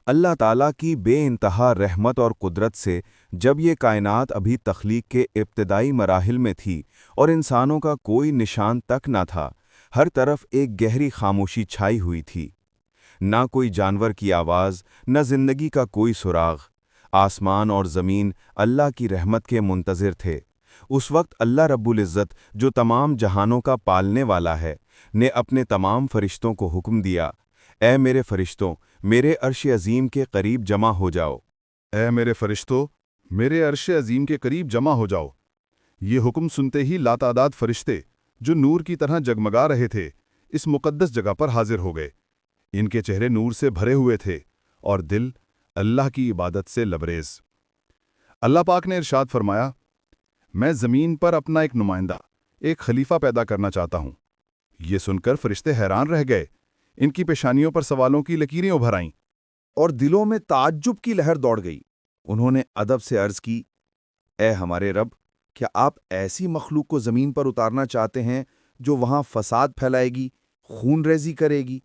اللہ ताला की बेइंतहा रहमत और कुदरत से जब ये कायनात अभी तख्लीक के इब्तदाई मराहिल में थी और इंसानों का कोई निशान तक न था, हर तरफ एक गहरी खामोशी छाई हुई थी। ना कोई जानवर की आवाज़, न जिंदगी का कोई सुराग। आसमान और ज़मीन अल्लाह की रहमत के मुंतज़िर थे। उस वक्त अल्लाह रब्बुल इज़्ज़त, जो तमाम जहानों का पालने वाला है, ने अपने तमाम फरिश्तों को हुक्म दिया, ए मेरे फरिश्तों, मेरे अर्श अज़ीम के करीब जमा हो जाओ। ए मेरे फरिश्तों, मेरे अर्श अजीम के करीब जमा हो जाओ। ये हुक्म सुनते ही लातादाद फरिश्ते, जो नूर की तरह जगमगा रहे थे, इस मुकद्दस जगह पर हाजिर हो गए। इनके चेहरे नूर से भरे हुए थे और दिल अल्लाह की इबादत से लबरेज। अल्लाह पाक ने इरशाद फरमाया, मैं ज़मीन पर अपना एक नुमाइंदा, एक खलीफा पैदा करना चाहता हूँ। ये सुनकर फरिश्ते हैरान रह गए। इनकी पेशानियों पर सवालों की लकीरें उभर आईं और दिलों में ताज्जुब की लहर दौड़ गई। उन्होंने अदब से अर्ज़ की, ए हमारे रब, क्या आप ऐसी मखलूक को ज़मीन पर उतारना चाहते हैं जो वहाँ फसाद फैलाएगी, खून रेजी करेगी?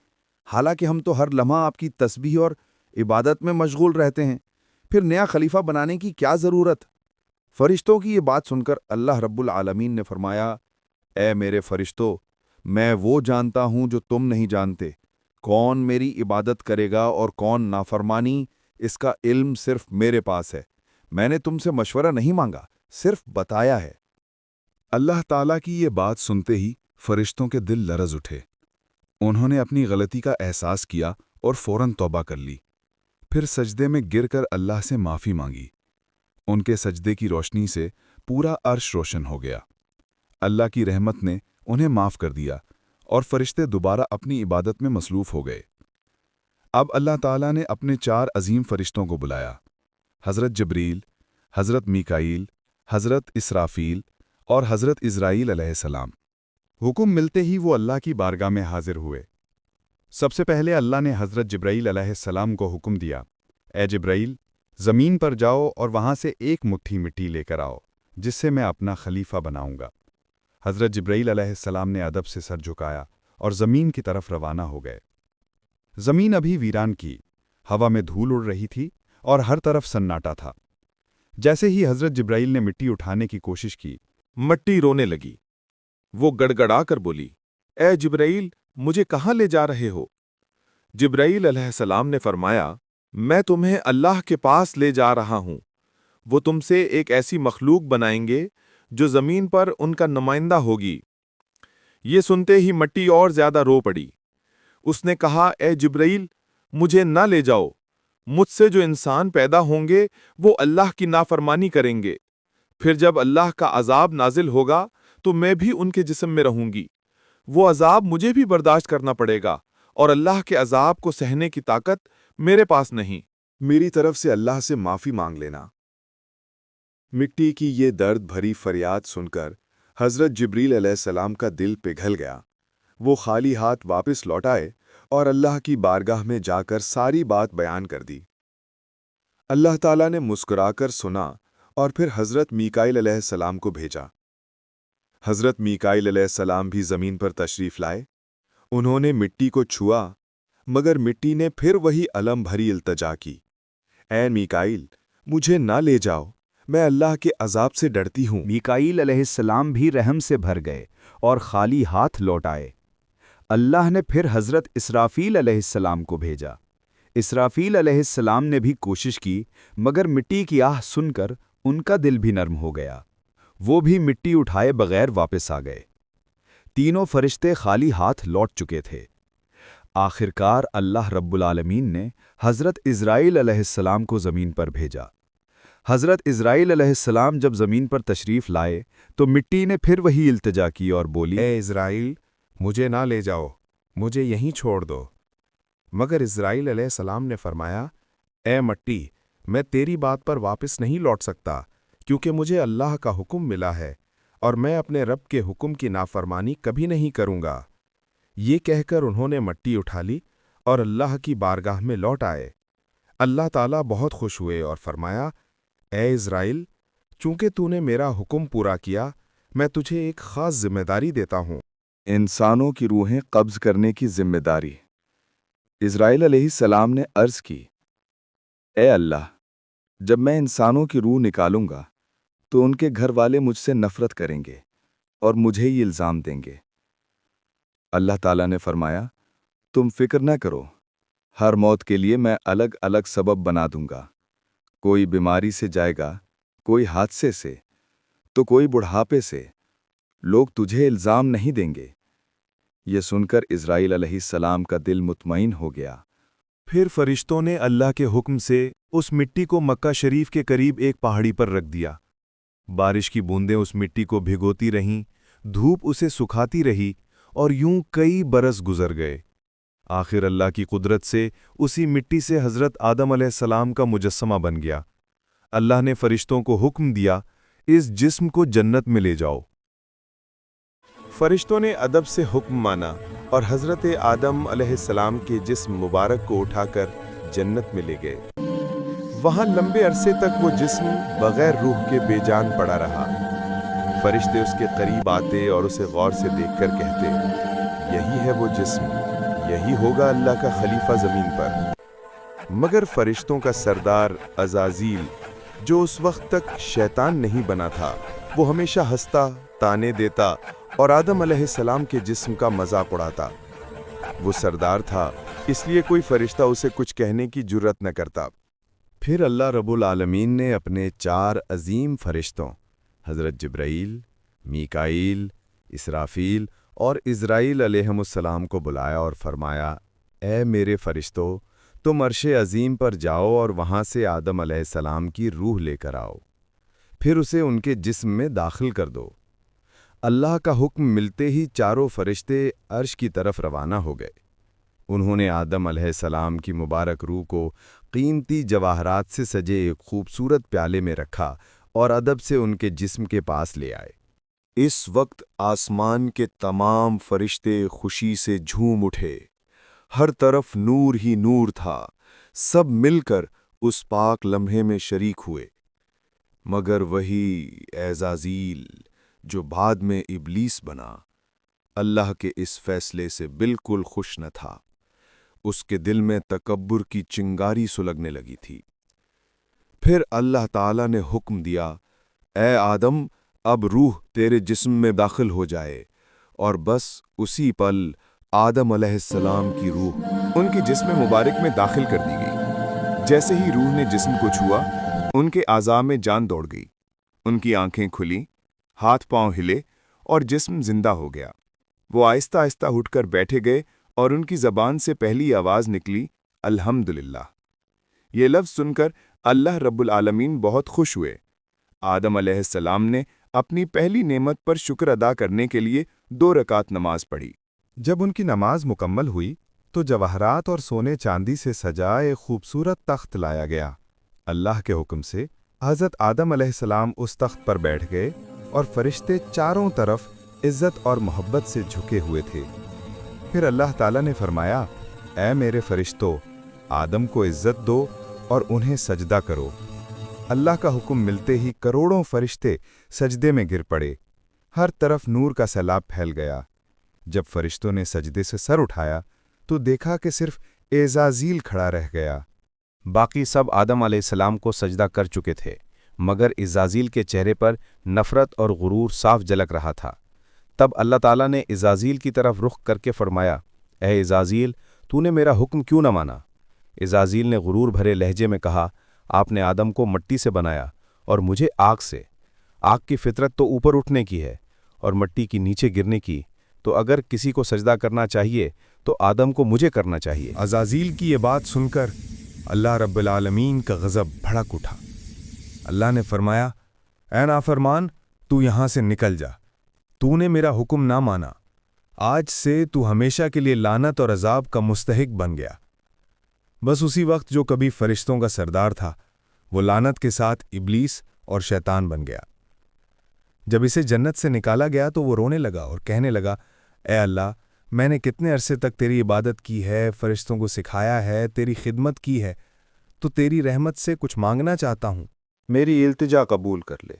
हालांकि हम तो हर लम्हा आपकी तस्बीह और इबादत में मशगूल रहते हैं, फिर नया खलीफा बनाने की क्या ज़रूरत? फरिश्तों की ये बात सुनकर अल्लाह रब्बुल आलमीन ने फरमाया, ए मेरे फरिश्तों, मैं वो जानता हूँ जो तुम नहीं जानते। कौन मेरी इबादत करेगा और कौन नाफरमानी, इसका इल्म सिर्फ मेरे पास है। मैंने तुमसे मशवरा नहीं मांगा, सिर्फ बताया है। अल्लाह ताला की ये बात सुनते ही फरिश्तों के दिल लरज़ उठे। उन्होंने अपनी गलती का एहसास किया और फ़ौरन तौबा कर ली। फिर सजदे में गिरकर अल्लाह से माफ़ी मांगी। उनके सजदे की रोशनी से पूरा अर्श रोशन हो गया। अल्लाह की रहमत ने उन्हें माफ़ कर दिया और फरिश्ते दोबारा अपनी इबादत में मसरूफ़ हो गए। अब अल्लाह ताला ने अपने 4 अजीम फरिश्तों को बुलाया, हज़रत जबरील, हज़रत मीकाईल, हज़रत इसराफील और हज़रत इज़राईल अलैहिस्सलाम। हुक्म मिलते ही वो अल्लाह की बारगाह में हाजिर हुए। सबसे पहले अल्लाह ने हज़रत जिब्राईल अलैहिस्सलाम को हुक्म दिया, ए जिब्राईल, ज़मीन पर जाओ और वहाँ से एक मुट्ठी मिट्टी लेकर आओ, जिससे मैं अपना खलीफा बनाऊंगा। हज़रत जिब्राईल अलैहिस्सलाम ने अदब से सर झुकाया और ज़मीन की तरफ रवाना हो गए। ज़मीन अभी वीरान की, हवा में धूल उड़ रही थी और हर तरफ सन्नाटा था। जैसे ही हज़रत जिब्राईल ने मिट्टी उठाने की कोशिश की, मिट्टी रोने लगी। वो गड़गड़ा कर बोली, ए जिब्राईल, मुझे कहाँ ले जा रहे हो? जिब्राईल अलैहिस्सलाम ने फरमाया, मैं तुम्हें अल्लाह के पास ले जा रहा हूँ। वो तुमसे एक ऐसी मखलूक बनाएंगे जो ज़मीन पर उनका नुमाइंदा होगी। ये सुनते ही मिट्टी और ज्यादा रो पड़ी। उसने कहा, ए जिब्राईल, मुझे न ले जाओ। मुझसे जो इंसान पैदा होंगे वो अल्लाह की नाफरमानी करेंगे। फिर जब अल्लाह का अजाब नाजिल होगा तो मैं भी उनके जिस्म में रहूंगी। वो अजाब मुझे भी बर्दाश्त करना पड़ेगा और अल्लाह के अजाब को सहने की ताकत मेरे पास नहीं। मेरी तरफ से अल्लाह से माफ़ी मांग लेना। मिट्टी की ये दर्द भरी फरियाद सुनकर हज़रत जिब्रील अलैहिस्सलाम का दिल पिघल गया। वो खाली हाथ वापस लौट आए और अल्लाह की बारगाह में जाकर सारी बात बयान कर दी। अल्लाह ताला ने मुस्कुराकर सुना और फिर हज़रत मीकाईल अलैहिस्सलाम को भेजा। हज़रत मीकाईल अलैहिस्सलाम भी ज़मीन पर तशरीफ़ लाए। उन्होंने मिट्टी को छुआ, मगर मिट्टी ने फिर वही अलम भरी इल्तजा की, ऐ मीकाईल, मुझे ना ले जाओ, मैं अल्लाह के अजाब से डरती हूँ। मीकाईल अलैहिस्सलाम भी रहम से भर गए और खाली हाथ लौट आए। अल्लाह ने फिर हज़रत इसराफील अलैहिस्सलाम को भेजा। इसराफील अलैहिस्सलाम ने भी कोशिश की, मगर मिट्टी की आह सुनकर उनका दिल भी नर्म हो गया। वो भी मिट्टी उठाए बगैर वापस आ गए। तीनों फरिश्ते खाली हाथ लौट चुके थे। आखिरकार अल्लाह रब्बुल आलमीन ने हज़रत इज़राईल अलैहिस्सलाम को ज़मीन पर भेजा। हज़रत इज़राईल अलैहिस्सलाम जब ज़मीन पर तशरीफ़ लाए तो मिट्टी ने फिर वही इल्तिजा की और बोली, ए इज़राईल, मुझे ना ले जाओ, मुझे यहीं छोड़ दो। मगर इज़राईल अलैहिस्सलाम ने फरमाया, ए मट्टी, मैं तेरी बात पर वापस नहीं लौट सकता, क्योंकि मुझे अल्लाह का हुक्म मिला है और मैं अपने रब के हुक्म की नाफरमानी कभी नहीं करूँगा। ये कहकर उन्होंने मट्टी उठा ली और अल्लाह की बारगाह में लौट आए। अल्लाह ताला बहुत खुश हुए और फरमाया, ए इज़राईल, चूंकि तूने मेरा हुक्म पूरा किया, मैं तुझे एक ख़ास जिम्मेदारी देता हूँ। इंसानों की रूहें कब्ज़ करने की जिम्मेदारी। इज़राईल अलैहिस्सलाम ने अर्ज़ की, اے اللہ، جب میں انسانوں کی روح نکالوں گا تو ان کے گھر والے مجھ سے نفرت کریں گے اور مجھے ہی الزام دیں گے۔ اللہ تعالیٰ نے فرمایا، تم فکر نہ کرو، ہر موت کے لیے میں الگ الگ سبب بنا دوں گا۔ کوئی بیماری سے جائے گا، کوئی حادثے سے، تو کوئی بڑھاپے سے۔ لوگ تجھے الزام نہیں دیں گے۔ یہ سن کر اسرائیل علیہ السلام کا دل مطمئن ہو گیا۔ پھر فرشتوں نے اللہ کے حکم سے اس مٹی کو مکہ شریف کے قریب ایک پہاڑی پر رکھ دیا۔ بارش کی بوندیں اس مٹی کو بھگوتی رہیں، دھوپ اسے سکھاتی رہی، اور یوں کئی برس گزر گئے۔ آخر اللہ کی قدرت سے اسی مٹی سے حضرت آدم علیہ السلام کا مجسمہ بن گیا۔ اللہ نے فرشتوں کو حکم دیا، اس جسم کو جنت میں لے جاؤ۔ فرشتوں نے ادب سے حکم مانا اور حضرت آدم علیہ السلام کے جسم مبارک کو اٹھا کر جنت میں لے گئے۔ وہاں لمبے عرصے تک وہ جسم بغیر روح کے بے جان پڑا رہا۔ فرشتے اس کے قریب آتے اور اسے غور سے دیکھ کر کہتے، یہی ہے وہ جسم، یہی ہوگا اللہ کا خلیفہ زمین پر۔ مگر فرشتوں کا سردار عزازیل، جو اس وقت تک شیطان نہیں بنا تھا، وہ ہمیشہ ہنستا، تانے دیتا اور آدم علیہ السلام کے جسم کا مذاق اڑاتا۔ وہ سردار تھا، اس لیے کوئی فرشتہ اسے کچھ کہنے کی جرأت نہ کرتا۔ پھر اللہ رب العالمین نے اپنے 4 عظیم فرشتوں حضرت جبرائیل، میکائیل، اسرافیل اور عزرائیل علیہم السلام کو بلایا اور فرمایا، اے میرے فرشتوں، تم عرش عظیم پر جاؤ اور وہاں سے آدم علیہ السلام کی روح لے کر آؤ، پھر اسے ان کے جسم میں داخل کر دو۔ اللہ کا حکم ملتے ہی 4 فرشتے عرش کی طرف روانہ ہو گئے۔ انہوں نے آدم علیہ السلام کی مبارک روح کو قیمتی جواہرات سے سجے ایک خوبصورت پیالے میں رکھا اور ادب سے ان کے جسم کے پاس لے آئے۔ اس وقت آسمان کے تمام فرشتے خوشی سے جھوم اٹھے، ہر طرف نور ہی نور تھا، سب مل کر اس پاک لمحے میں شریک ہوئے۔ مگر وہی عزازیل جو بعد میں ابلیس بنا، اللہ کے اس فیصلے سے بالکل خوش نہ تھا۔ اس کے دل میں تکبر کی چنگاری سلگنے لگی تھی۔ پھر اللہ تعالیٰ نے حکم دیا، اے آدم، اب روح تیرے جسم میں داخل ہو جائے، اور بس اسی پل آدم علیہ السلام کی روح ان کے جسم مبارک میں داخل کر دی گئی۔ جیسے ہی روح نے جسم کو چھوا، ان کے اعضاء میں جان دوڑ گئی، ان کی آنکھیں کھلیں، ہاتھ پاؤں ہلے اور جسم زندہ ہو گیا۔ وہ آہستہ آہستہ اٹھ کر بیٹھے گئے اور ان کی زبان سے پہلی آواز نکلی، الحمدللہ۔ یہ لفظ سن کر اللہ رب العالمین بہت خوش ہوئے۔ آدم علیہ السلام نے اپنی پہلی نعمت پر شکر ادا کرنے کے لیے 2 رکعت نماز پڑھی۔ جب ان کی نماز مکمل ہوئی تو جواہرات اور سونے چاندی سے سجا ایک خوبصورت تخت لایا گیا۔ اللہ کے حکم سے حضرت آدم علیہ السلام اس تخت پر بیٹھ گئے اور فرشتے چاروں طرف عزت اور محبت سے جھکے ہوئے تھے۔ پھر اللہ تعالیٰ نے فرمایا، اے میرے فرشتوں، آدم کو عزت دو اور انہیں سجدہ کرو۔ اللہ کا حکم ملتے ہی کروڑوں فرشتے سجدے میں گر پڑے، ہر طرف نور کا سیلاب پھیل گیا۔ جب فرشتوں نے سجدے سے سر اٹھایا تو دیکھا کہ صرف عزازیل کھڑا رہ گیا۔ باقی سب آدم علیہ السلام کو سجدہ کر چکے تھے، مگر عزازیل کے چہرے پر نفرت اور غرور صاف جھلک رہا تھا۔ تب اللہ تعالیٰ نے عزازیل کی طرف رخ کر کے فرمایا، اے عزازیل، تو نے میرا حکم کیوں نہ مانا؟ عزازیل نے غرور بھرے لہجے میں کہا، آپ نے آدم کو مٹی سے بنایا اور مجھے آگ سے۔ آگ کی فطرت تو اوپر اٹھنے کی ہے اور مٹی کی نیچے گرنے کی، تو اگر کسی کو سجدہ کرنا چاہیے تو آدم کو مجھے کرنا چاہیے۔ عزازیل کی یہ بات سن کر اللہ رب العالمین کا غضب بھڑک اٹھا۔ اللہ نے فرمایا، اے نافرمان، تو یہاں سے نکل جا، تو نے میرا حکم نہ مانا، آج سے تو ہمیشہ کے لیے لعنت اور عذاب کا مستحق بن گیا۔ بس اسی وقت جو کبھی فرشتوں کا سردار تھا، وہ لعنت کے ساتھ ابلیس اور شیطان بن گیا۔ جب اسے جنت سے نکالا گیا تو وہ رونے لگا اور کہنے لگا، اے اللہ، میں نے کتنے عرصے تک تیری عبادت کی ہے، فرشتوں کو سکھایا ہے، تیری خدمت کی ہے، تو تیری رحمت سے کچھ مانگنا چاہتا ہوں۔ میری التجا قبول کر لے۔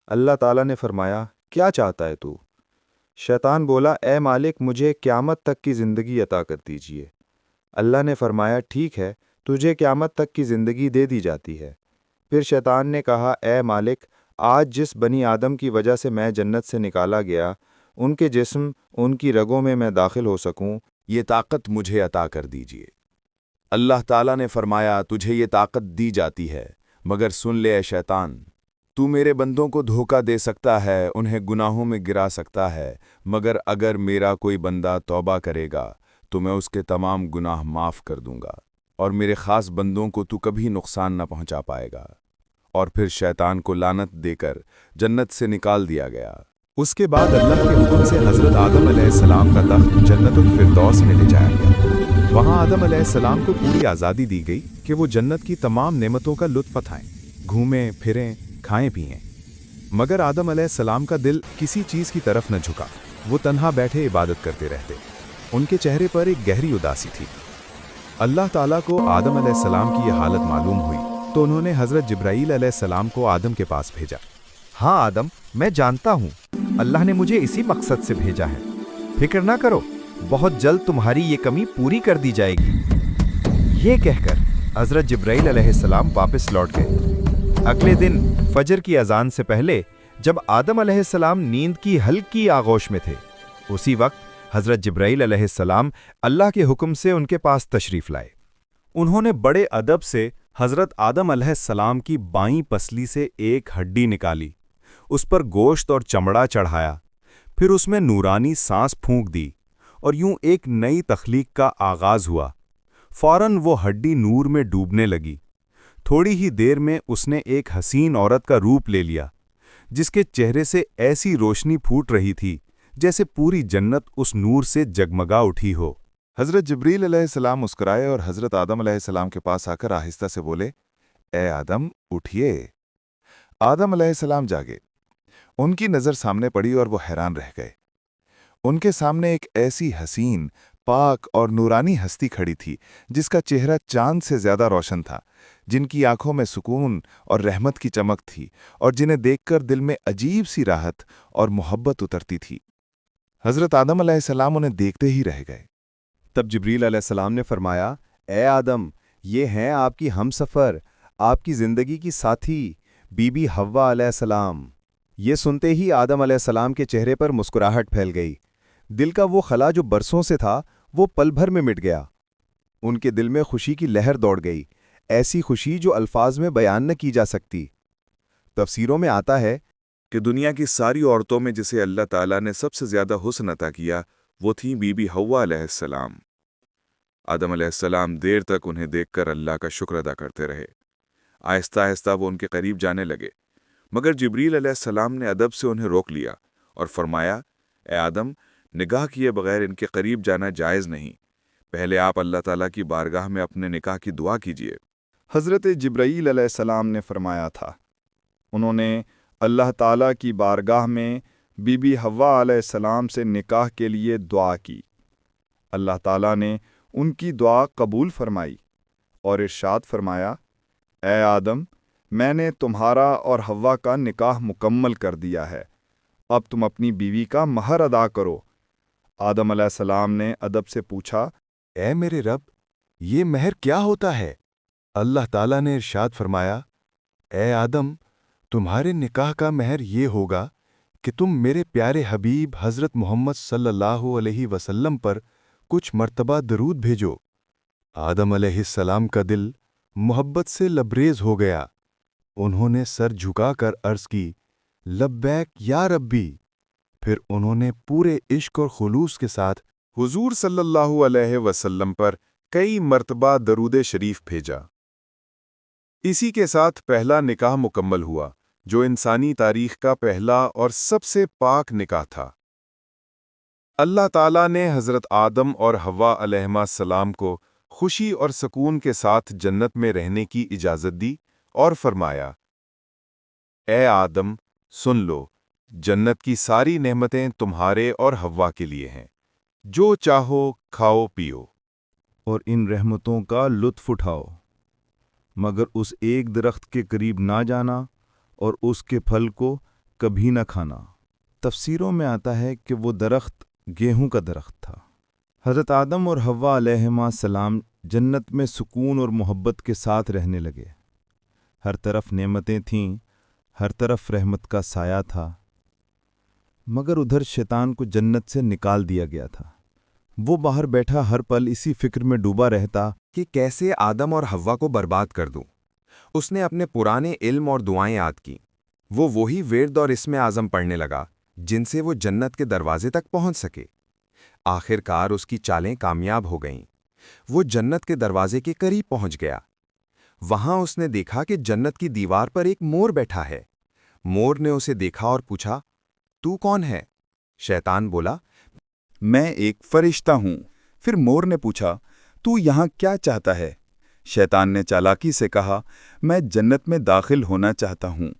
اللہ تعالیٰ نے فرمایا، کیا چاہتا ہے تو؟ شیطان بولا، اے مالک، مجھے قیامت تک کی زندگی عطا کر دیجیے۔ اللہ نے فرمایا، ٹھیک ہے، تجھے قیامت تک کی زندگی دے دی جاتی ہے۔ پھر شیطان نے کہا، اے مالک، آج جس بنی آدم کی وجہ سے میں جنت سے نکالا گیا، ان کے جسم، ان کی رگوں میں داخل ہو سکوں، یہ طاقت مجھے عطا کر دیجیے۔ اللہ تعالیٰ نے فرمایا، تجھے یہ طاقت دی جاتی ہے، مگر سن لے اے شیطان، تو میرے بندوں کو دھوکہ دے سکتا ہے، انہیں گناہوں میں گرا سکتا ہے، مگر اگر میرا کوئی بندہ توبہ کرے گا تو میں اس کے تمام گناہ معاف کر دوں گا، اور میرے خاص بندوں کو تو کبھی نقصان نہ پہنچا پائے گا۔ اور پھر شیطان کو لعنت دے کر جنت سے نکال دیا گیا۔ اس کے بعد اللہ کے حکم سے حضرت آدم علیہ السلام کا تخت جنت الفردوس میں لے جایا گیا۔ وہاں آدم علیہ السلام کو پوری آزادی دی گئی کہ وہ جنت کی تمام نعمتوں کا لطف اٹھائیں، گھومیں پھریں، کھائیں پئیں۔ مگر آدم علیہ السلام کا دل کسی چیز کی طرف نہ جھکا، وہ تنہا بیٹھے عبادت کرتے رہتے۔ ان کے چہرے پر ایک گہری اداسی تھی۔ اللہ تعالیٰ کو آدم علیہ السلام کی یہ حالت معلوم ہوئی تو انہوں نے حضرت جبرائیل علیہ السلام کو آدم کے پاس بھیجا۔ ہاں آدم، میں جانتا ہوں اللہ نے مجھے اسی مقصد سے بھیجا ہے۔ فکر نہ کرو، بہت جلد تمہاری یہ کمی پوری کر دی جائے گی۔ یہ کہہ کر حضرت جبرائیل علیہ السلام واپس لوٹ گئے۔ اگلے دن فجر کی اذان سے پہلے جب آدم علیہ السلام نیند کی ہلکی آغوش میں تھے، اسی وقت حضرت جبرائیل علیہ السلام اللہ کے حکم سے ان کے پاس تشریف لائے۔ انہوں نے بڑے ادب سے حضرت آدم علیہ السلام کی بائیں پسلی سے ایک ہڈی نکالی، اس پر گوشت اور چمڑا چڑھایا، پھر اس میں نورانی سانس پھونک دی، اور یوں ایک نئی تخلیق کا آغاز ہوا۔ فوراً وہ ہڈی نور میں ڈوبنے لگی۔ تھوڑی ہی دیر میں اس نے ایک حسین عورت کا روپ لے لیا، جس کے چہرے سے ایسی روشنی پھوٹ رہی تھی جیسے پوری جنت اس نور سے جگمگا اٹھی ہو۔ حضرت جبریل علیہ السلام مسکرائے اور حضرت آدم علیہ السلام کے پاس آ کر آہستہ سے بولے، اے آدم، اٹھیے۔ آدم علیہ السلام جاگے۔ ان کی نظر سامنے پڑی اور وہ حیران رہ گئے۔ ان کے سامنے ایک ایسی حسین، پاک اور نورانی ہستی کھڑی تھی جس کا چہرہ چاند سے زیادہ روشن تھا، جن کی آنکھوں میں سکون اور رحمت کی چمک تھی، اور جنہیں دیکھ کر دل میں عجیب سی راحت اور محبت اترتی تھی۔ حضرت آدم علیہ السلام انہیں دیکھتے ہی رہ گئے۔ تب جبریل علیہ السلام نے فرمایا، اے آدم، یہ ہیں آپ کی ہم سفر، آپ کی زندگی کی ساتھی، بی بی حوا علیہ السلام۔ یہ سنتے ہی آدم علیہ السلام کے چہرے پر مسکراہٹ پھیل گئی۔ دل کا وہ خلا جو برسوں سے تھا، وہ پل بھر میں مٹ گیا۔ ان کے دل میں خوشی کی لہر دوڑ گئی، ایسی خوشی جو الفاظ میں بیان نہ کی جا سکتی۔ تفسیروں میں آتا ہے کہ دنیا کی ساری عورتوں میں جسے اللہ تعالیٰ نے سب سے زیادہ حسن عطا کیا، وہ تھیں بی بی حوا علیہ السلام۔ آدم علیہ السلام دیر تک انہیں دیکھ کر اللہ کا شکر ادا کرتے رہے۔ آہستہ آہستہ وہ ان کے قریب جانے لگے، مگر جبریل علیہ السلام نے ادب سے انہیں روک لیا اور فرمایا، اے آدم، نگاہ کیے بغیر ان کے قریب جانا جائز نہیں، پہلے آپ اللہ تعالیٰ کی بارگاہ میں اپنے نکاح کی دعا کیجیے۔ حضرت جبرائیل علیہ السلام نے فرمایا تھا، انہوں نے اللہ تعالیٰ کی بارگاہ میں بی بی حوا علیہ السلام سے نکاح کے لیے دعا کی۔ اللہ تعالیٰ نے ان کی دعا قبول فرمائی اور ارشاد فرمایا، اے آدم، میں نے تمہارا اور حوا کا نکاح مکمل کر دیا ہے، اب تم اپنی بیوی کا مہر ادا کرو۔ آدم علیہ السلام نے ادب سے پوچھا، اے میرے رب، یہ مہر کیا ہوتا ہے؟ اللہ تعالیٰ نے ارشاد فرمایا، اے آدم، تمہارے نکاح کا مہر یہ ہوگا کہ تم میرے پیارے حبیب حضرت محمد صلی اللہ علیہ وسلم پر کچھ مرتبہ درود بھیجو۔ آدم علیہ السلام کا دل محبت سے لبریز ہو گیا۔ انہوں نے سر جھکا کر عرض کی، لبیک یا ربی۔ پھر انہوں نے پورے عشق اور خلوص کے ساتھ حضور صلی اللہ علیہ وسلم پر کئی مرتبہ درود شریف بھیجا۔ اسی کے ساتھ پہلا نکاح مکمل ہوا، جو انسانی تاریخ کا پہلا اور سب سے پاک نکاح تھا۔ اللہ تعالیٰ نے حضرت آدم اور حوا علیہ السلام کو خوشی اور سکون کے ساتھ جنت میں رہنے کی اجازت دی اور فرمایا، اے آدم، سن لو، جنت کی ساری نعمتیں تمہارے اور حوا کے لیے ہیں، جو چاہو کھاؤ پیو، اور ان رحمتوں کا لطف اٹھاؤ، مگر اس ایک درخت کے قریب نہ جانا اور اس کے پھل کو کبھی نہ کھانا۔ تفسیروں میں آتا ہے کہ وہ درخت گیہوں کا درخت تھا۔ حضرت آدم اور حوا علیہ السلام जन्नत में सुकून और मोहब्बत के साथ रहने लगे। हर तरफ नेमतें थीं, हर तरफ रहमत का साया था। मगर उधर शैतान को जन्नत से निकाल दिया गया था। वो बाहर बैठा हर पल इसी फिक्र में डूबा रहता कि कैसे आदम और हव्वा को बर्बाद कर दूं। उसने अपने पुराने इल्म और दुआएं याद की। वो वही विर्द और इस्मे आज़म पढ़ने लगा जिनसे वो जन्नत के दरवाजे तक पहुंच सके। आखिरकार उसकी चालें कामयाब हो गईं। वो जन्नत के दरवाजे के करीब पहुंच गया। वहां उसने देखा कि जन्नत की दीवार पर एक मोर बैठा है। मोर ने उसे देखा और पूछा, तू कौन है? शैतान बोला, मैं एक फरिश्ता हूँ। फिर मोर ने पूछा, तू यहाँ क्या चाहता है? शैतान ने चालाकी से कहा, मैं जन्नत में दाखिल होना चाहता हूँ।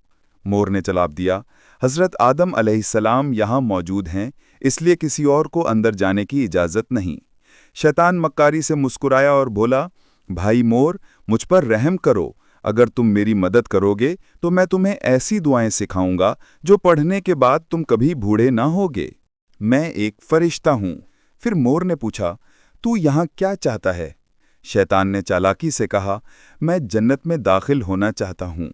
मोर ने जवाब दिया, हज़रत आदम अलैहिस्सलाम यहाँ मौजूद हैं, इसलिए किसी और को अंदर जाने की इजाज़त नहीं। शैतान मक्कारी से मुस्कुराया और बोला, भाई मोर, मुझ पर रहम करो। अगर तुम मेरी मदद करोगे तो मैं तुम्हें ऐसी दुआएं सिखाऊंगा जो पढ़ने के बाद तुम कभी बूढ़े ना होगे। मैं एक फरिश्ता हूँ। फिर मोर ने पूछा, तू यहाँ क्या चाहता है? शैतान ने चालाकी से कहा, मैं जन्नत में दाखिल होना चाहता हूँ।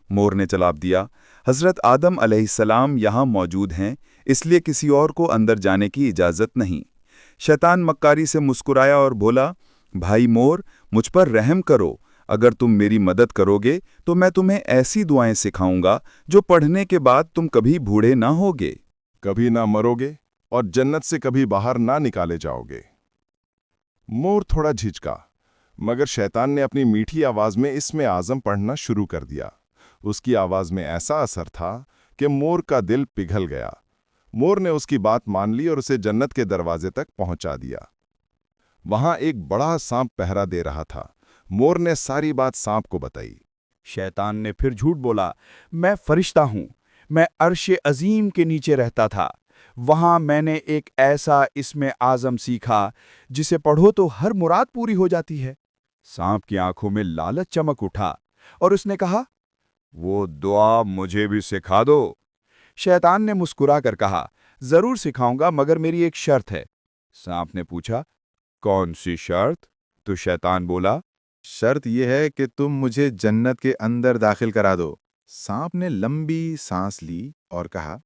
मोर ने जवाब दिया, हज़रत आदम अलैहिस्सलाम यहाँ मौजूद हैं, इसलिए किसी और को अंदर जाने की इजाज़त नहीं। शैतान मक्कारी से मुस्कुराया और बोला, भाई मोर, मुझ पर रहम करो। अगर तुम मेरी मदद करोगे तो मैं तुम्हें ऐसी दुआएं सिखाऊंगा जो पढ़ने के बाद तुम कभी बूढ़े ना होगे। कभी ना मरोगे और जन्नत से कभी बाहर ना निकाले जाओगे। मोर थोड़ा झिझका, मगर शैतान ने अपनी मीठी आवाज में इस्मे आज़म पढ़ना शुरू कर दिया। उसकी आवाज में ऐसा असर था कि मोर का दिल पिघल गया। मोर ने उसकी बात मान ली और उसे जन्नत के दरवाजे तक पहुंचा दिया। वहां एक बड़ा सांप पहरा दे रहा था। मोर ने सारी बात सांप को बताई। शैतान ने फिर झूठ बोला, मैं फरिश्ता हूँ, मैं अर्श अजीम के नीचे रहता था। वहां मैंने एक ऐसा इस्मे आज़म सीखा जिसे पढ़ो तो हर मुराद पूरी हो जाती है। सांप की आंखों में लालच चमक उठा और उसने कहा, वो दुआ मुझे भी सिखा दो। शैतान ने मुस्कुरा कर कहा, जरूर सिखाऊंगा, मगर मेरी एक शर्त है। सांप ने पूछा, कौन सी शर्त? तो शैतान बोला, शर्त यह है कि तुम मुझे जन्नत के अंदर दाखिल करा दो। सांप ने लंबी सांस ली और कहा,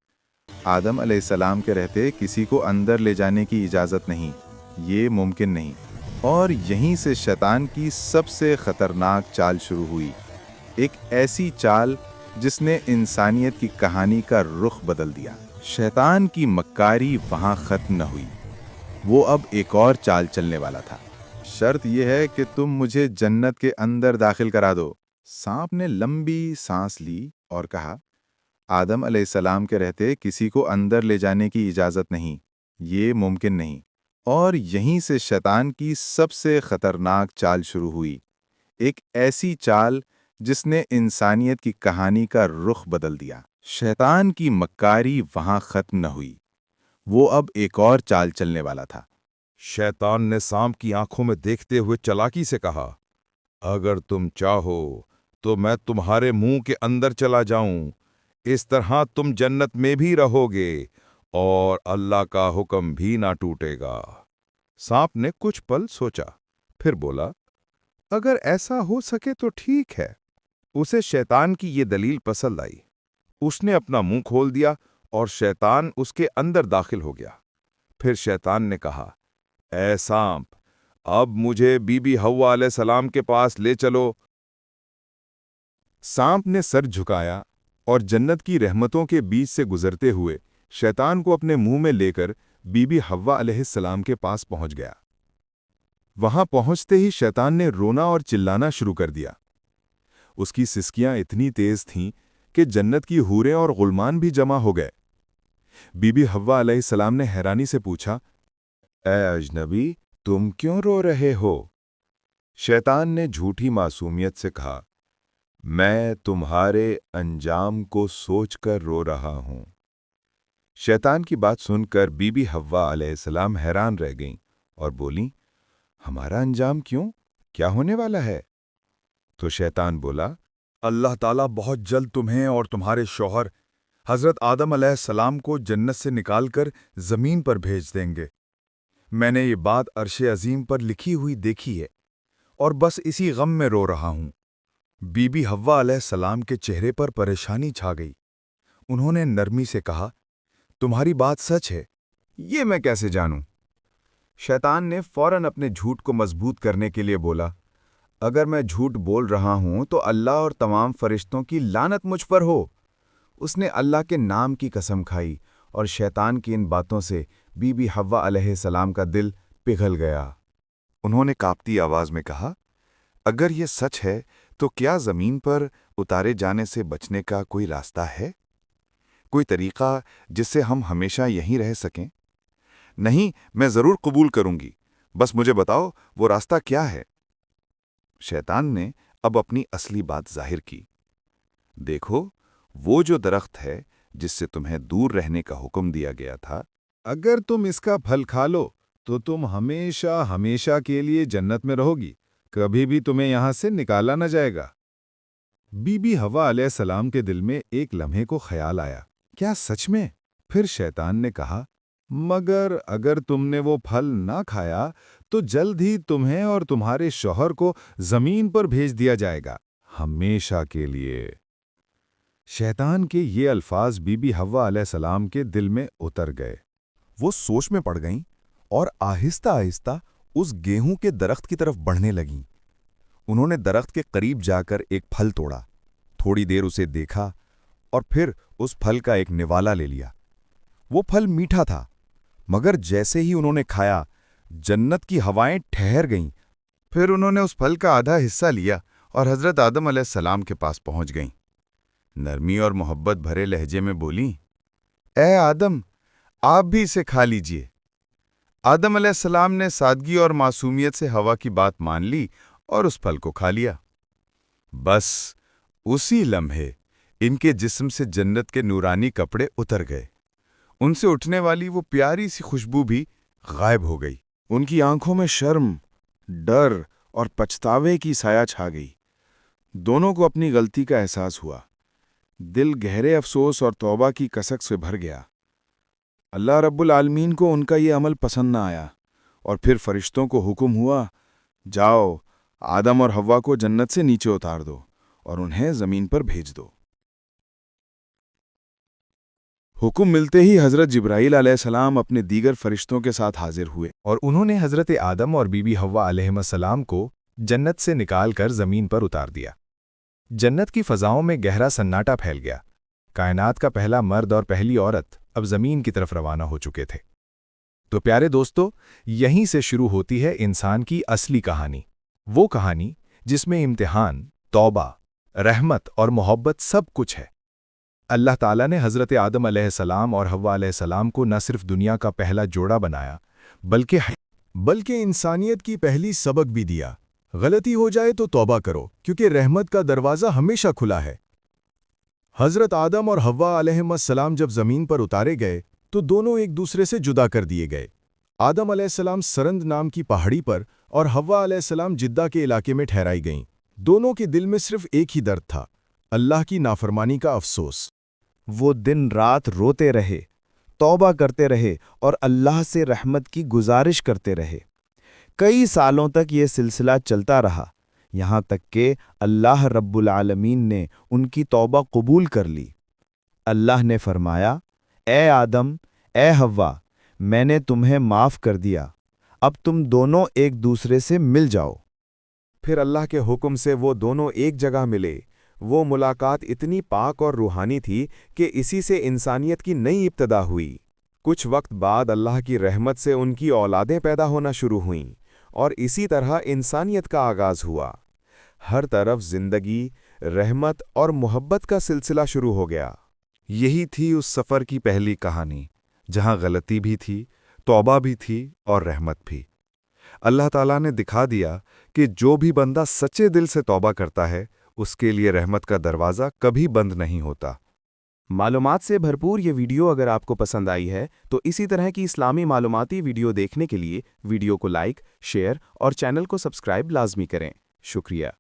आदम अलैहिस्सलाम के रहते किसी को अंदर ले जाने की इजाज़त नहीं, ये मुमकिन नहीं। और यहीं से शैतान की सबसे ख़तरनाक चाल शुरू हुई, एक ऐसी चाल जिसने इंसानियत की कहानी का रुख बदल दिया। शैतान की मक्कारी वहाँ ख़त्म न हुई, वो अब एक और चाल चलने वाला था। शर्त यह है कि तुम मुझे जन्नत के अंदर दाखिल करा दो। सांप ने लंबी सांस ली और कहा, आदम अलैहिस्सलाम के रहते किसी को अंदर ले जाने की इजाज़त नहीं, ये मुमकिन नहीं। और यहीं से शैतान की सबसे ख़तरनाक चाल शुरू हुई, एक ऐसी चाल जिसने इंसानियत की कहानी का रुख बदल दिया। शैतान की मक्कारी वहाँ ख़त्म न हुई, वो अब एक और चाल चलने वाला था। शैतान ने सांप की आंखों में देखते हुए चालाकी से कहा, अगर तुम चाहो तो मैं तुम्हारे मुंह के अंदर चला जाऊं। इस तरह तुम जन्नत में भी रहोगे और अल्लाह का हुक्म भी ना टूटेगा। सांप ने कुछ पल सोचा, फिर बोला, अगर ऐसा हो सके तो ठीक है। उसे शैतान की ये दलील पसंद आई। उसने अपना मुंह खोल दिया और शैतान उसके अंदर दाखिल हो गया। फिर शैतान ने कहा, ऐ सांप, अब मुझे बीबी हव्वा अलैहिस्सलाम के पास ले चलो। सांप ने सर झुकाया और जन्नत की रहमतों के बीच से गुजरते हुए शैतान को अपने मुंह में लेकर बीबी हव्वा अलैहिस्सलाम के पास पहुंच गया। वहां पहुंचते ही शैतान ने रोना और चिल्लाना शुरू कर दिया। उसकी सिसकियां इतनी तेज थीं कि जन्नत की हूरें और गुलमान भी जमा हो गए। बीबी हव्वा अलैहिस्सलाम ने हैरानी से पूछा, ऐ अजनबी, तुम क्यों रो रहे हो? शैतान ने झूठी मासूमियत से कहा, मैं तुम्हारे अंजाम को सोचकर रो रहा हूं। शैतान की बात सुनकर बीबी हव्वा अलैहिस्सलाम हैरान रह गईं और बोलीं, हमारा अंजाम क्यों? क्या होने वाला है? तो शैतान बोला, अल्लाह ताला बहुत जल्द तुम्हें और तुम्हारे शौहर हज़रत आदम अलैहिस्सलाम को जन्नत से निकालकर ज़मीन पर भेज देंगे। मैंने ये बात अर्श अजीम पर लिखी हुई देखी है। और बस इसी गम में रो रहा हूं। बीबी हव्वा अलैहिस्सलाम के चेहरे पर परेशानी छा गई। उन्होंने नरमी से कहा, तुम्हारी बात सच है, ये मैं कैसे जानूं? शैतान ने फौरन अपने झूठ को मजबूत करने के लिए बोला, अगर मैं झूठ बोल रहा हूं तो अल्लाह और तमाम फरिश्तों की लानत मुझ पर हो। उसने अल्लाह के नाम की कसम खाई और शैतान की इन बातों से बीबी हव्वा अलैहिस्सलाम का दिल पिघल गया। उन्होंने कांपती आवाज में कहा, अगर ये सच है तो क्या जमीन पर उतारे जाने से बचने का कोई रास्ता है? कोई तरीका जिससे हम हमेशा यहीं रह सकें? नहीं, मैं जरूर कबूल करूंगी, बस मुझे बताओ वो रास्ता क्या है? शैतान ने अब अपनी असली बात जाहिर की। देखो, वो जो दरख्त है जिससे तुम्हें दूर रहने का हुक्म दिया गया था, अगर तुम इसका फल खा लो तो तुम हमेशा हमेशा के लिए जन्नत में रहोगी, कभी भी तुम्हें यहां से निकाला न जाएगा। बीबी हव्वा अलैहिस्सलाम के दिल में एक लम्हे को ख्याल आया, क्या सच में? फिर शैतान ने कहा, मगर अगर तुमने वो फल ना खाया तो जल्द ही तुम्हें और तुम्हारे शौहर को जमीन पर भेज दिया जाएगा, हमेशा के लिए। शैतान के ये अल्फाज बीबी हव्वा अलैहिस्सलाम के दिल में उतर गए। वो सोच में पड़ गईं और आहिस्ता आहिस्ता उस गेहूं के दरख्त की तरफ बढ़ने लगीं। उन्होंने दरख्त के करीब जाकर एक फल तोड़ा, थोड़ी देर उसे देखा और फिर उस फल का एक निवाला ले लिया। वो फल मीठा था, मगर जैसे ही उन्होंने खाया, जन्नत की हवाएं ठहर गईं। फिर उन्होंने उस फल का आधा हिस्सा लिया और हजरत आदम अलैहिस्सलाम के पास पहुंच गईं। नरमी और मोहब्बत भरे लहजे में बोलीं, ए आदम, आप भी इसे खा लीजिए। आदम अलैहिस्सलाम ने सादगी और मासूमियत से हवा की बात मान ली और उस फल को खा लिया। बस उसी लम्हे इनके जिस्म से जन्नत के नूरानी कपड़े उतर गए। उनसे उठने वाली वो प्यारी सी खुशबू भी गायब हो गई। उनकी आंखों में शर्म, डर और पछतावे की साया छा गई। दोनों को अपनी गलती का एहसास हुआ। दिल गहरे अफसोस और तौबा की कसक से भर गया। अल्लाह रब्बुल आलमीन को उनका ये अमल पसंद न आया और फिर फरिश्तों को हुक्म हुआ, जाओ, आदम और हव्वा को जन्नत से नीचे उतार दो और उन्हें जमीन पर भेज दो। हुक्म मिलते ही हजरत जिब्राईल अलैहिस्सलाम अपने दीगर फरिश्तों के साथ हाजिर हुए और उन्होंने हजरत आदम और बीबी हव्वा अलैहिस्सलाम को जन्नत से निकालकर जमीन पर उतार दिया। जन्नत की फजाओं में गहरा सन्नाटा फैल गया। कायनात का पहला मर्द और पहली औरत अब जमीन की तरफ रवाना हो चुके थे। तो प्यारे दोस्तों, यहीं से शुरू होती है इंसान की असली कहानी, वो कहानी जिसमें इम्तिहान, तौबा, रहमत और मोहब्बत सब कुछ है। अल्लाह ताला ने हजरत आदम अलैहिस्सलाम और हव्वा अलैहिस्सलाम को न सिर्फ दुनिया का पहला जोड़ा बनाया, बल्कि इंसानियत की पहली सबक भी दिया। गलती हो जाए तो तौबा करो, क्योंकि रहमत का दरवाज़ा हमेशा खुला है। हजरत आदम और हव्वा अलैहिस्सलाम जब ज़मीन पर उतारे गए तो दोनों एक दूसरे से जुदा कर दिए गए। आदम अलैहिस्सलाम सरंद नाम की पहाड़ी पर और हव्वा अलैहिस्सलाम जिद्दा के इलाके में ठहराई गईं। दोनों के दिल में सिर्फ एक ही दर्द था, अल्लाह की नाफरमानी का अफसोस। वो दिन रात रोते रहे, तौबा करते रहे और अल्लाह से रहमत की गुजारिश करते रहे। कई सालों तक ये सिलसिला चलता रहा, यहाँ तक कि अल्लाह रब्बुल आलमीन ने उनकी तौबा कबूल कर ली। अल्लाह ने फरमाया, ए आदम, ए हव्वा, मैंने तुम्हें माफ़ कर दिया, अब तुम दोनों एक दूसरे से मिल जाओ। फिर अल्लाह के हुक्म से वो दोनों एक जगह मिले। वो मुलाकात इतनी पाक और रूहानी थी कि इसी से इंसानियत की नई इब्तदा हुई। कुछ वक्त बाद अल्लाह की रहमत से उनकी औलादें पैदा होना शुरू हुईं और इसी तरह इंसानियत का आगाज़ हुआ। हर तरफ जिंदगी, रहमत और मोहब्बत का सिलसिला शुरू हो गया। यही थी उस सफ़र की पहली कहानी, जहां गलती भी थी, तौबा भी थी और रहमत भी। अल्लाह ताला ने दिखा दिया कि जो भी बंदा सच्चे दिल से तौबा करता है, उसके लिए रहमत का दरवाज़ा कभी बंद नहीं होता। मालूमात से भरपूर ये वीडियो अगर आपको पसंद आई है तो इसी तरह की इस्लामी मालूमाती वीडियो देखने के लिए वीडियो को लाइक, शेयर और चैनल को सब्सक्राइब लाजमी करें। शुक्रिया।